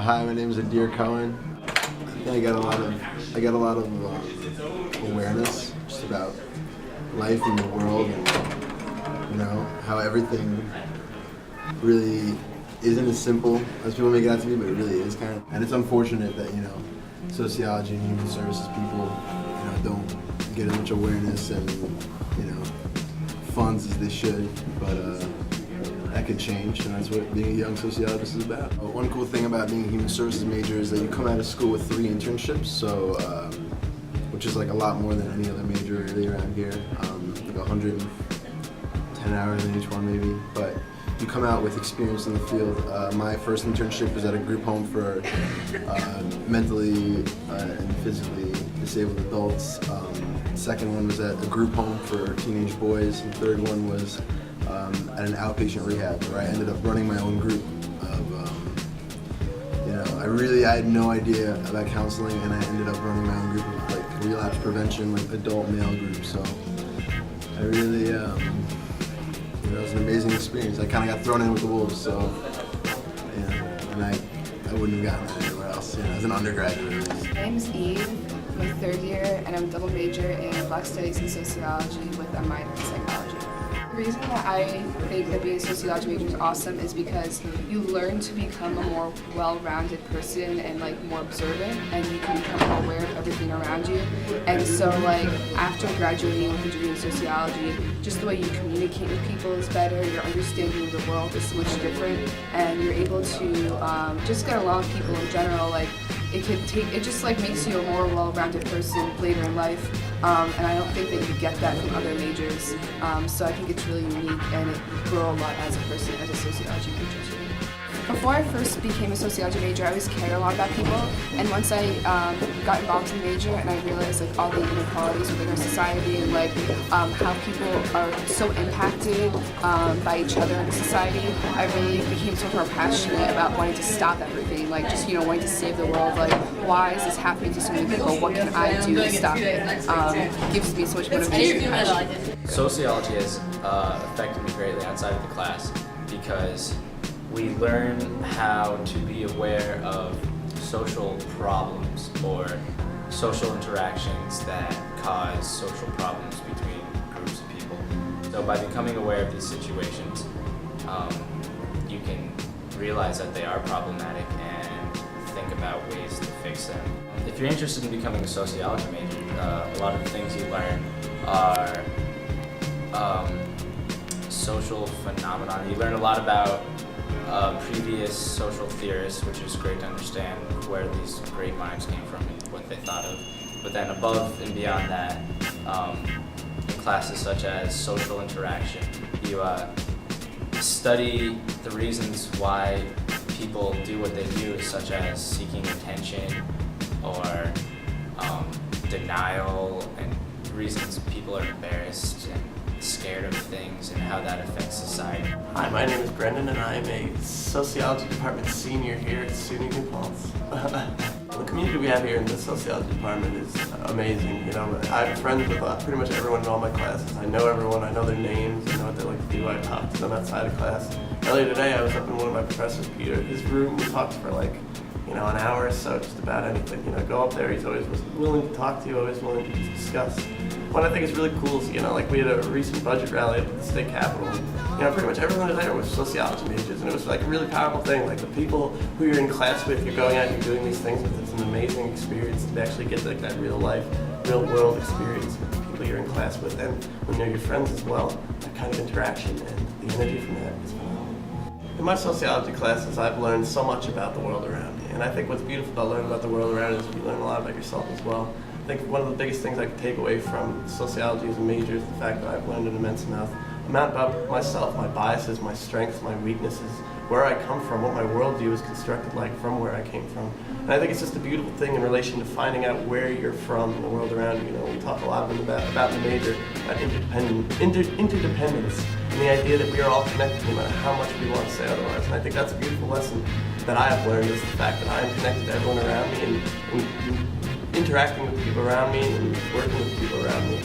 Hi, my name is Adir Cohen. I got a lot of awareness just about life and the world, and how everything really isn't as simple as people make it out to be, but it really is kind of. And it's unfortunate that sociology and human services people don't get as much awareness and funds as they should, but that could change, and that's what being a young sociologist is about. One cool thing about being a human services major is that you come out of school with 3 internships, so which is like a lot more than any other major really around here, like 110 hours in each one maybe, but you come out with experience in the field. My first internship was at a group home for mentally and physically disabled adults. Second one was at a group home for teenage boys, and third one was at an outpatient rehab where I ended up running my own group of, I had no idea about counseling, and I ended up running my own group of like relapse prevention, like adult male group. So I really, it was an amazing experience. I kind of got thrown in with the wolves, so and I wouldn't have gotten that anywhere else, as an undergraduate at least. My name is Eve. I'm a 3rd year, and I'm a double major in Black Studies and Sociology with a minor in Psychology. The reason that I think that being a sociology major is awesome is because you learn to become a more well-rounded person and more observant, and you can become more aware of everything around you. And so after graduating with a degree in sociology, just the way you communicate with people is better, your understanding of the world is so much different, and you're able to just get along with people in general. It just makes you a more well-rounded person later in life, and I don't think that you get that from other majors. So I think it's really unique, and you grow a lot as a person, as a sociology major too. Before I first became a sociology major, I always cared a lot about people, and once I got involved in the major and I realized all the inequalities within our society and how people are so impacted by each other in society, I really became so more passionate about wanting to stop everything, wanting to save the world. Why is this happening to so many people? What can I do to stop it? Gives me so much motivation and passion. Sociology has affected me greatly outside of the class because we learn how to be aware of social problems or social interactions that cause social problems between groups of people. So by becoming aware of these situations, you can realize that they are problematic and think about ways to fix them. If you're interested in becoming a sociology major, a lot of the things you learn are social phenomena. You learn a lot about previous social theorists, which is great to understand where these great minds came from and what they thought of. But then above and beyond that, in classes such as social interaction, you study the reasons why people do what they do, such as seeking attention or denial, and reasons people are embarrassed and scared of things and how that affects society. Hi, my name is Brendan, and I'm a sociology department senior here at SUNY New Paltz. The community we have here in the sociology department is amazing. I'm friends with pretty much everyone in all my classes. I know everyone, I know their names, I know what they like to do. I talk to them outside of class. Earlier today, I was up in one of my professors, Peter, his room. We talked for an hour or so, just about anything. Go up there, he's always willing to talk to you, always willing to discuss. What I think is really cool is, we had a recent budget rally at the state capitol. Pretty much everyone there was sociology majors, and it was a really powerful thing. The people who you're in class with, you're going out and you're doing these things with. It's an amazing experience to actually get that real life, real world experience with the people you're in class with, and when they're your friends as well. That kind of interaction and the energy from that as well. In my sociology classes, I've learned so much about the world around me, and I think what's beautiful about learning about the world around is you learn a lot about yourself as well. I think one of the biggest things I could take away from sociology as a major is the fact that I've learned an immense amount about myself, my biases, my strengths, my weaknesses, where I come from, what my worldview is constructed from where I came from. And I think it's just a beautiful thing in relation to finding out where you're from in the world around you. We talk a lot about the major, about interdependence, and the idea that we are all connected no matter how much we want to say otherwise. And I think that's a beautiful lesson that I have learned, is the fact that I am connected to everyone around me, and interacting with the people around me and working with the people around me.